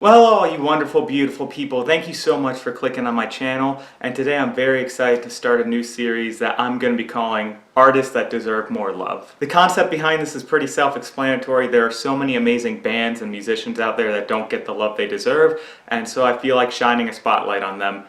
Well, all you wonderful, beautiful people, thank you so much for clicking on my channel, and today I'm very excited to start a new series that I'm going to be calling Artists That Deserve More Love. The concept behind this is pretty self-explanatory. There are so many amazing bands and musicians out there that don't get the love they deserve, and so I feel like shining a spotlight on them,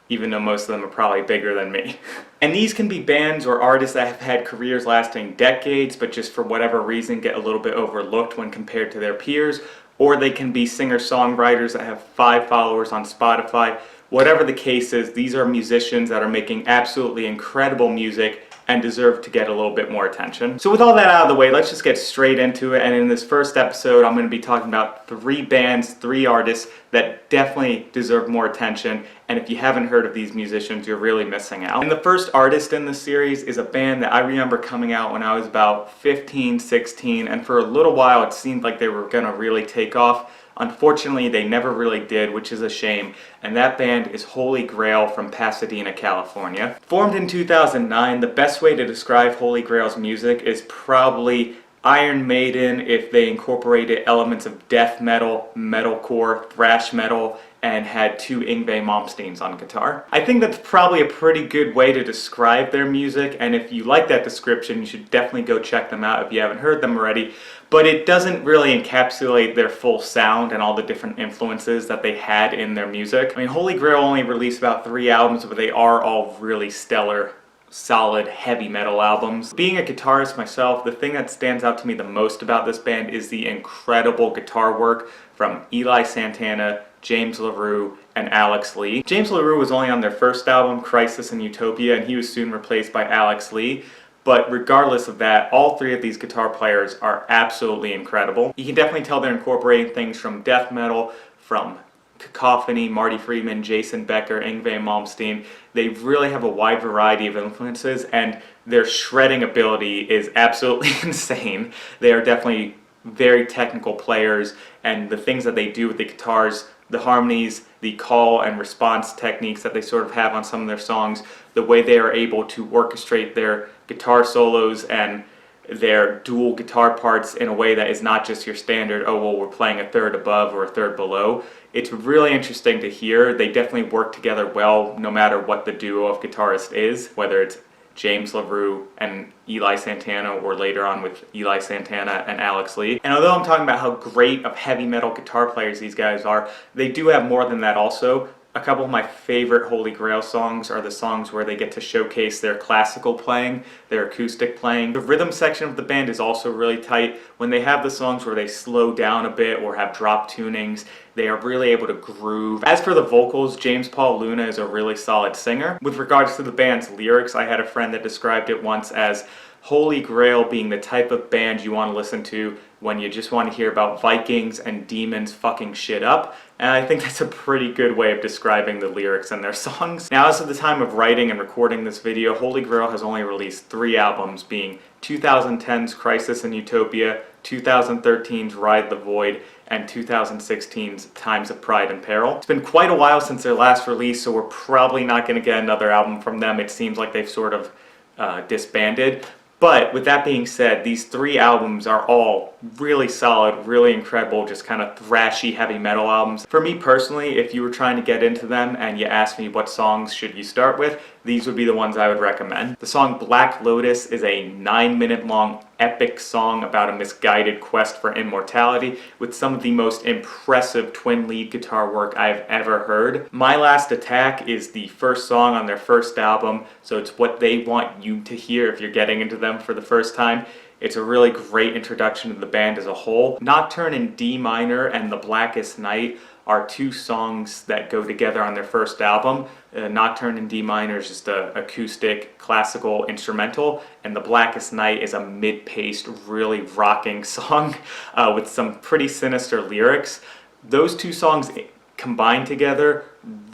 even though most of them are probably bigger than me. And these can be bands or artists that have had careers lasting decades, but just for whatever reason get a little bit overlooked when compared to their peers, or they can be singer-songwriters that have 5 followers on Spotify. Whatever the case is, these are musicians that are making absolutely incredible music and deserve to get a little bit more attention. So with all that out of the way, let's just get straight into it. And in this first episode, I'm going to be talking about 3 bands, 3 artists that definitely deserve more attention. And if you haven't heard of these musicians, you're really missing out. And the first artist in this series is a band that I remember coming out when I was about 15, 16, and for a little while it seemed like they were gonna really take off. Unfortunately, they never really did, which is a shame, and that band is Holy Grail from Pasadena, California. Formed in 2009, the best way to describe Holy Grail's music is probably Iron Maiden if they incorporated elements of death metal, metalcore, thrash metal, and had 2 Yngwie Malmsteens on guitar. I think that's probably a pretty good way to describe their music, and if you like that description, you should definitely go check them out if you haven't heard them already. But it doesn't really encapsulate their full sound and all the different influences that they had in their music. I mean, Holy Grail only released about 3 albums, but they are all really stellar, solid heavy metal albums. Being a guitarist myself, the thing that stands out to me the most about this band is the incredible guitar work from Eli Santana, James LaRue, and Alex Lee. James LaRue was only on their first album, Crisis in Utopia, and he was soon replaced by Alex Lee. But regardless of that, all 3 of these guitar players are absolutely incredible. You can definitely tell they're incorporating things from death metal, from Cacophony, Marty Friedman, Jason Becker, Yngwie Malmsteen. They really have a wide variety of influences, and their shredding ability is absolutely insane. They are definitely very technical players, and the things that they do with the guitars, the harmonies, the call and response techniques that they sort of have on some of their songs, the way they are able to orchestrate their guitar solos and their dual guitar parts in a way that is not just your standard, oh well, we're playing a third above or a third below. It's really interesting to hear. They definitely work together well no matter what the duo of guitarists is, whether it's James LaRue and Eli Santana, or later on with Eli Santana and Alex Lee. And although I'm talking about how great of heavy metal guitar players these guys are, they do have more than that also. A couple of my favorite Holy Grail songs are the songs where they get to showcase their classical playing, their acoustic playing. The rhythm section of the band is also really tight. When they have the songs where they slow down a bit or have drop tunings, they are really able to groove. As for the vocals, James Paul Luna is a really solid singer. With regards to the band's lyrics, I had a friend that described it once as Holy Grail being the type of band you want to listen to when you just want to hear about Vikings and demons fucking shit up. And I think that's a pretty good way of describing the lyrics in their songs. Now, as of the time of writing and recording this video, Holy Grail has only released 3 albums, being 2010's Crisis in Utopia, 2013's Ride the Void, and 2016's Times of Pride and Peril. It's been quite a while since their last release, so we're probably not going to get another album from them. It seems like they've sort of disbanded. But with that being said, these 3 albums are all really solid, really incredible, just kind of thrashy heavy metal albums. For me personally, if you were trying to get into them and you asked me what songs should you start with, these would be the ones I would recommend. The song Black Lotus is a 9-minute long epic song about a misguided quest for immortality with some of the most impressive twin lead guitar work I've ever heard. My Last Attack is the first song on their first album, so it's what they want you to hear if you're getting into them for the first time. It's a really great introduction to the band as a whole. Nocturne in D minor and The Blackest Night are 2 songs that go together on their first album. Nocturne in D minor is just an acoustic, classical instrumental, and The Blackest Night is a mid-paced, really rocking song with some pretty sinister lyrics. Those 2 songs combined together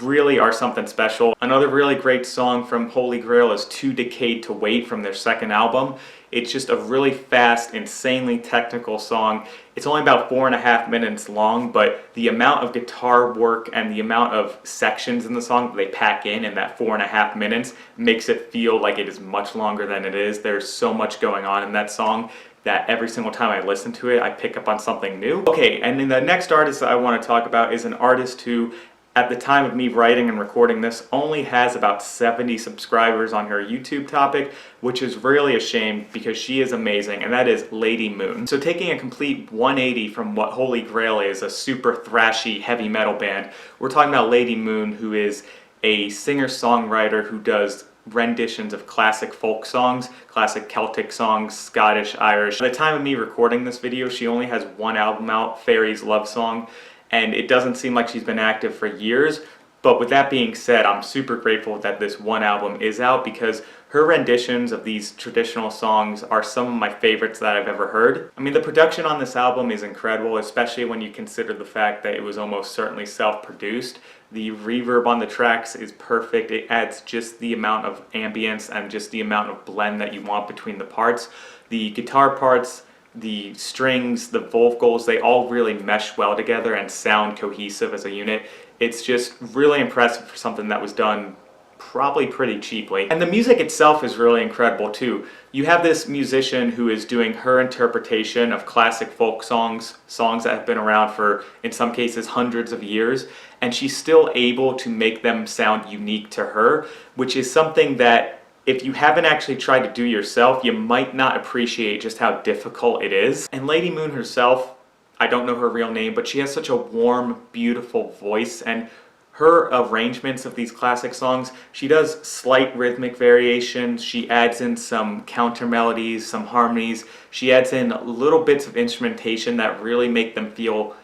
really are something special. Another really great song from Holy Grail is Too Decayed to Wait from their second album. It's just a really fast, insanely technical song. It's only about 4.5 minutes long, but the amount of guitar work and the amount of sections in the song that they pack in that 4.5 minutes makes it feel like it is much longer than it is. There's so much going on in that song. that every single time I listen to it, I pick up on something new. Okay, and then the next artist that I want to talk about is an artist who, at the time of me writing and recording this, only has about 70 subscribers on her YouTube topic, which is really a shame because she is amazing, and that is Lady Moon. So taking a complete 180 from what Holy Grail is, a super thrashy heavy metal band, we're talking about Lady Moon, who is a singer-songwriter who does renditions of classic folk songs, classic Celtic songs, Scottish, Irish. At the time of me recording this video, she only has one album out, Fairy's Love Song, and it doesn't seem like she's been active for years. But with that being said, I'm super grateful that this one album is out because her renditions of these traditional songs are some of my favorites that I've ever heard. I mean, the production on this album is incredible, especially when you consider the fact that it was almost certainly self-produced. The reverb on the tracks is perfect. It adds just the amount of ambience and just the amount of blend that you want between the parts. The guitar parts, the strings, the vocals, they all really mesh well together and sound cohesive as a unit. It's just really impressive for something that was done probably pretty cheaply. And the music itself is really incredible too. You have this musician who is doing her interpretation of classic folk songs, songs that have been around for, in some cases, hundreds of years, and she's still able to make them sound unique to her, which is something that if you haven't actually tried to do yourself, you might not appreciate just how difficult it is. And Lady Moon herself, I don't know her real name, but she has such a warm, beautiful voice, and her arrangements of these classic songs, she does slight rhythmic variations, she adds in some counter melodies, some harmonies, she adds in little bits of instrumentation that really make them feel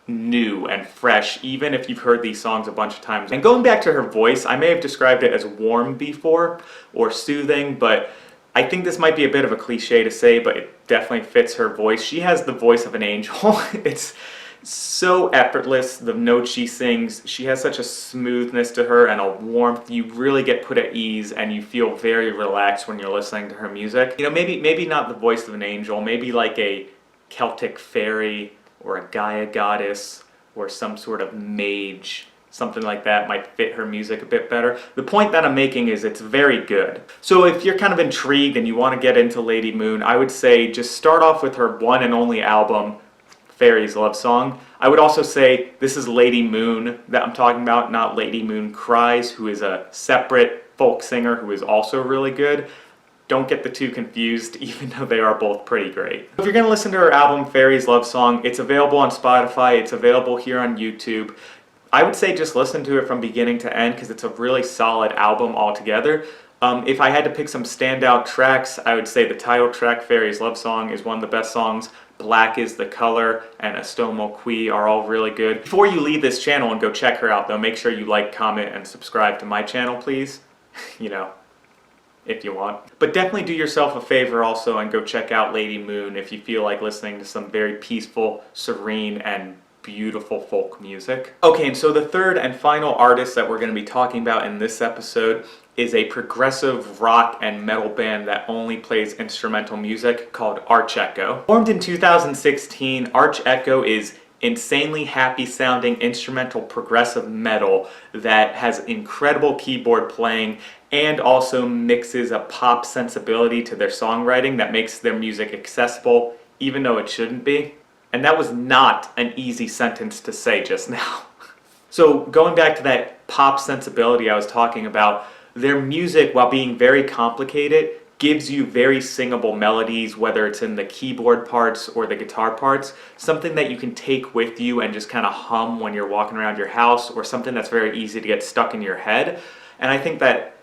new and fresh, even if you've heard these songs a bunch of times. And going back to her voice, I may have described it as warm before, or soothing, but I think this might be a bit of a cliche to say, but it definitely fits her voice. She has the voice of an angel. It's so effortless, the notes she sings. She has such a smoothness to her and a warmth. You really get put at ease and you feel very relaxed when you're listening to her music. You know, maybe not the voice of an angel, maybe like a Celtic fairy or a Gaia goddess or some sort of mage. Something like that might fit her music a bit better. The point that I'm making is it's very good. So if you're kind of intrigued and you want to get into Lady Moon, I would say just start off with her one and only album, Fairy's Love Song. I would also say this is Lady Moon that I'm talking about, not Lady Moon Cries, who is a separate folk singer who is also really good. Don't get the two confused, even though they are both pretty great. If you're going to listen to her album, Fairy's Love Song, it's available on Spotify, it's available here on YouTube. I would say just listen to it from beginning to end because it's a really solid album altogether. If I had to pick some standout tracks, I would say the title track, Fairy's Love Song, is one of the best songs. Black is the Color and Estomo Qui are all really good. Before you leave this channel and go check her out though, make sure you like, comment, and subscribe to my channel, please. You know, if you want. But definitely do yourself a favor also and go check out Lady Moon if you feel like listening to some very peaceful, serene, and beautiful folk music. Okay, and so the third and final artist that we're going to be talking about in this episode is a progressive rock and metal band that only plays instrumental music called Arch Echo. Formed in 2016, Arch Echo is insanely happy sounding instrumental progressive metal that has incredible keyboard playing and also mixes a pop sensibility to their songwriting that makes their music accessible even though it shouldn't be. And that was not an easy sentence to say just now. So going back to that pop sensibility I was talking about, their music, while being very complicated, gives you very singable melodies, whether it's in the keyboard parts or the guitar parts, something that you can take with you and just kind of hum when you're walking around your house, or something that's very easy to get stuck in your head. And I think that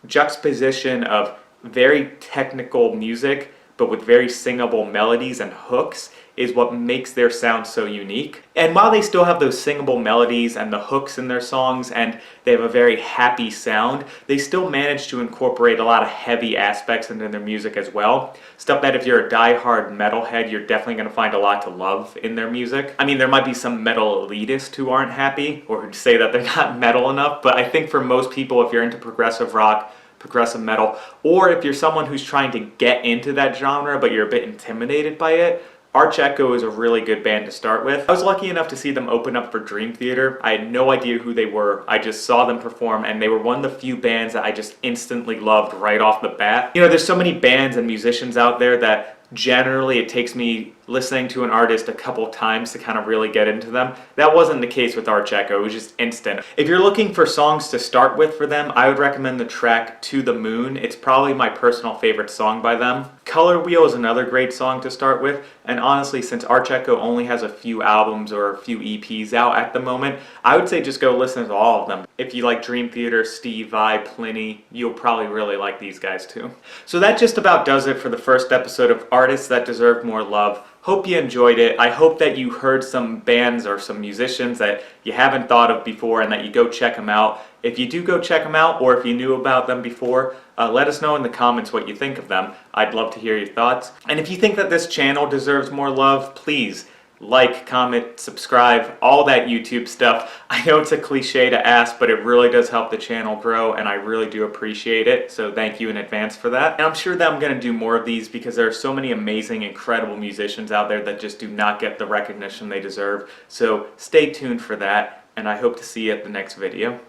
juxtaposition of very technical music but with very singable melodies and hooks is what makes their sound so unique. And while they still have those singable melodies and the hooks in their songs and they have a very happy sound, they still manage to incorporate a lot of heavy aspects into their music as well. Stuff that if you're a die-hard metalhead, you're definitely going to find a lot to love in their music. I mean, there might be some metal elitists who aren't happy or who say that they're not metal enough, but I think for most people, if you're into progressive rock, progressive metal, or if you're someone who's trying to get into that genre but you're a bit intimidated by it, Arch Echo is a really good band to start with. I was lucky enough to see them open up for Dream Theater. I had no idea who they were. I just saw them perform and they were one of the few bands that I just instantly loved right off the bat. You know, there's so many bands and musicians out there that generally it takes me listening to an artist a couple times to kind of really get into them. That wasn't the case with Arch Echo, it was just instant. If you're looking for songs to start with for them, I would recommend the track To the Moon. It's probably my personal favorite song by them. Color Wheel is another great song to start with, and honestly, since Arch Echo only has a few albums or a few EPs out at the moment, I would say just go listen to all of them. If you like Dream Theater, Steve Vai, Pliny, you'll probably really like these guys too. So that just about does it for the first episode of Artists That Deserve More Love. Hope you enjoyed it. I hope that you heard some bands or some musicians that you haven't thought of before and that you go check them out. If you do go check them out, or if you knew about them before, let us know in the comments what you think of them. I'd love to hear your thoughts. And if you think that this channel deserves more love, please like, comment, subscribe, all that YouTube stuff. I know it's a cliche to ask, but it really does help the channel grow, and I really do appreciate it, so thank you in advance for that. And I'm sure that I'm going to do more of these because there are so many amazing, incredible musicians out there that just do not get the recognition they deserve, so stay tuned for that, and I hope to see you at the next video.